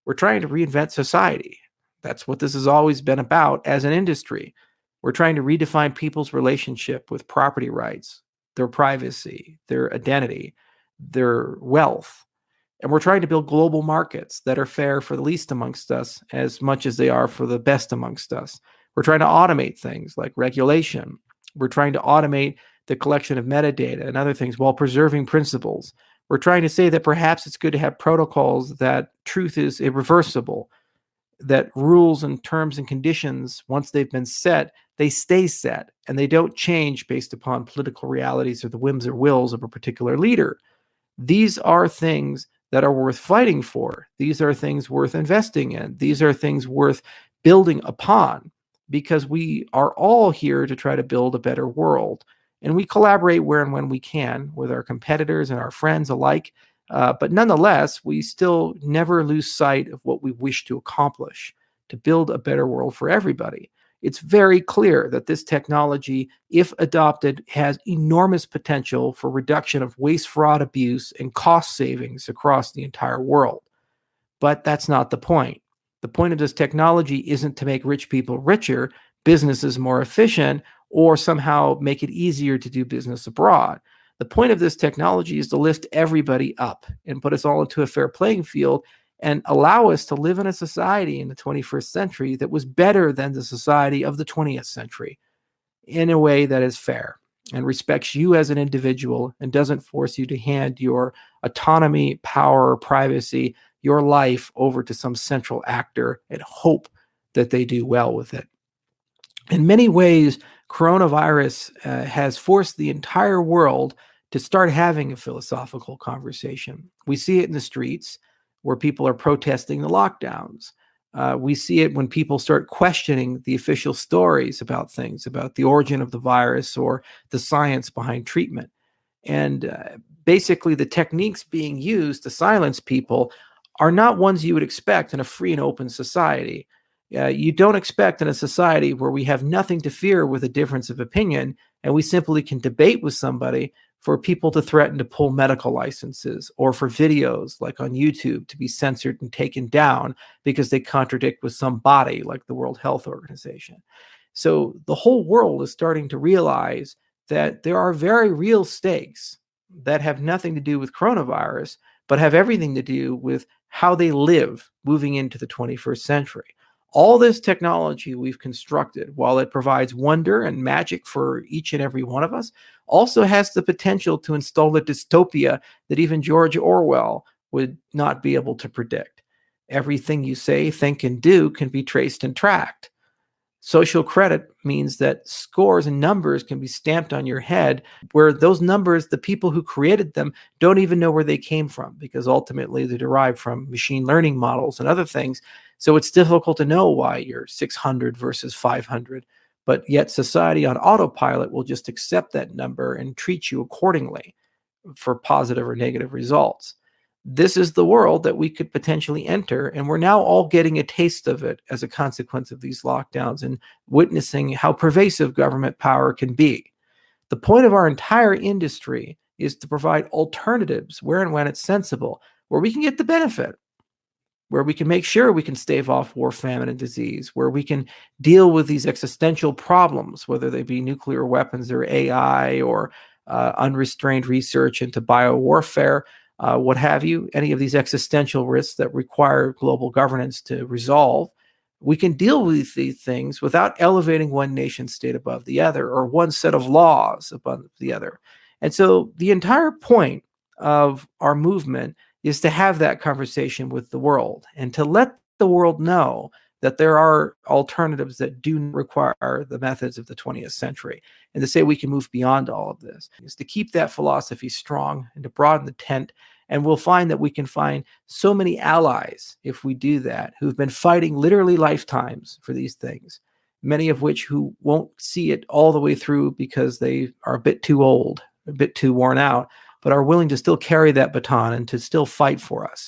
We're trying to reinvent society. That's what this has always been about as an industry. We're trying to redefine people's relationship with property rights, their privacy, their identity, their wealth. And we're trying to build global markets that are fair for the least amongst us as much as they are for the best amongst us. We're trying to automate things like regulation. We're trying to automate the collection of metadata and other things while preserving principles. We're trying to say that perhaps it's good to have protocols that truth is irreversible, that rules and terms and conditions, once they've been set, they stay set and they don't change based upon political realities or the whims or wills of a particular leader. These are things that are worth fighting for. These are things worth investing in. These are things worth building upon, because we are all here to try to build a better world. And we collaborate where and when we can with our competitors and our friends alike. But nonetheless, we still never lose sight of what we wish to accomplish, to build a better world for everybody. It's very clear that this technology, if adopted, has enormous potential for reduction of waste, fraud, abuse, and cost savings across the entire world. But that's not the point. The point of this technology isn't to make rich people richer, businesses more efficient, or somehow make it easier to do business abroad. The point of this technology is to lift everybody up and put us all into a fair playing field and allow us to live in a society in the 21st century that was better than the society of the 20th century in a way that is fair and respects you as an individual and doesn't force you to hand your autonomy, power, privacy, your life over to some central actor and hope that they do well with it. In many ways, coronavirus has forced the entire world to start having a philosophical conversation. We see it in the streets where people are protesting the lockdowns. We see it when people start questioning the official stories about things, about the origin of the virus or the science behind treatment. And basically, the techniques being used to silence people are not ones you would expect in a free and open society. You don't expect in a society where we have nothing to fear with a difference of opinion, and we simply can debate with somebody, for people to threaten to pull medical licenses, or for videos like on YouTube to be censored and taken down because they contradict with some body like the World Health Organization. So the whole world is starting to realize that there are very real stakes that have nothing to do with coronavirus, but have everything to do with how they live moving into the 21st century. All this technology we've constructed, while it provides wonder and magic for each and every one of us, also has the potential to install a dystopia that even George Orwell would not be able to predict. Everything you say, think, and do can be traced and tracked. Social credit means that scores and numbers can be stamped on your head, where those numbers, the people who created them, don't even know where they came from, because ultimately they're derived from machine learning models and other things. So it's difficult to know why you're 600 versus 500, but yet society on autopilot will just accept that number and treat you accordingly for positive or negative results. This is the world that we could potentially enter, and we're now all getting a taste of it as a consequence of these lockdowns and witnessing how pervasive government power can be. The point of our entire industry is to provide alternatives where and when it's sensible, where we can get the benefit, where we can make sure we can stave off war, famine, and disease, where we can deal with these existential problems, whether they be nuclear weapons or AI or unrestrained research into biowarfare, what have you, any of these existential risks that require global governance to resolve. We can deal with these things without elevating one nation state above the other or one set of laws above the other. And so the entire point of our movement is to have that conversation with the world and to let the world know that there are alternatives that do require the methods of the 20th century, and to say we can move beyond all of this is to keep that philosophy strong and to broaden the tent. And we'll find that we can find so many allies if we do that, who've been fighting literally lifetimes for these things, many of which who won't see it all the way through because they are a bit too old, a bit too worn out, but are willing to still carry that baton and to still fight for us.